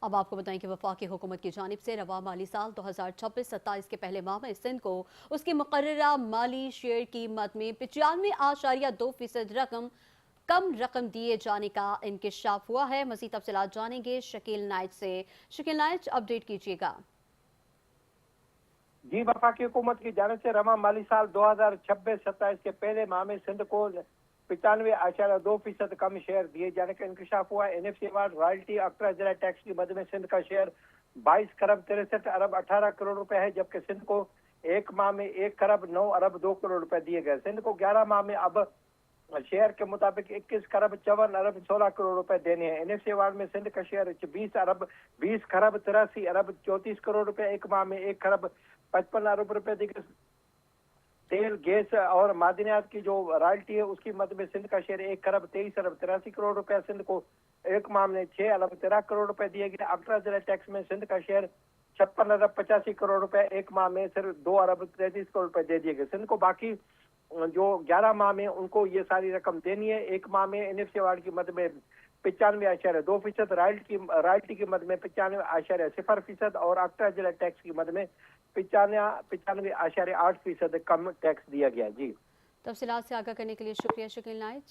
अब आपको बताएं कि वफाकी हुकूमत की जानिब से रवा माली साल 2026-27 के पहले माह में सिंध को उसकी मुकर्ररा माली शेयर कीमत में 95.2% कम रकम दिए जाने का इंकिशाफ हुआ है। मज़ीद तफसीलात जानेंगे शकील नाइट से। शकील नाइट, अपडेट कीजिएगा। जी, वफाकी हुकूमत की जानिब से रवा माली साल 2026-27 के पहले माह में सिंध को 95.2% कम शेयर दिए जाने का इंकशाफ हुआ। NFC अवार्ड, रॉयल्टी, अक्रा जिला टैक्स की मद में सिंध का शेयर 22 खरब 63 अरब 18 करोड़ रुपए है, जबकि सिंध को एक माह में 1 खरब 9 अरब 2 करोड़ रुपए दिए गए। सिंध को 11 माह में अब शेयर के मुताबिक 21 खरब 54 अरब 16 करोड़ रुपए देने हैं। NFC अवार्ड में सिंध का शेयर 20 खरब 83 अरब 34 करोड़ रुपए, एक माह में 1 खरब 55 अरब रुपए दिए। तेल, गैस और मादनियात की जो रॉयल्टी है उसकी मद में सिंध का शेयर 1 खरब 23 अरब 83 करोड़ रुपए, सिंध को एक माह में 6 अरब 13 करोड़ रुपए दिए गए। अल्ट्रा जिला टैक्स में सिंध का शेयर 56 अरब 85 करोड़ रुपए, एक माह में सिर्फ 2 अरब 33 करोड़ रुपए दे दिए गए। सिंध को बाकी जो 11 माह में उनको ये सारी रकम देनी है। एक माह में NFC अवार्ड की मद में 95.2%, रॉयल्टी की मद में 95.0% और अक्रा जिला टैक्स की मद में 95.8% कम टैक्स दिया गया। जी, तफसीलात से आगाह करने के लिए शुक्रिया शकील नाइट।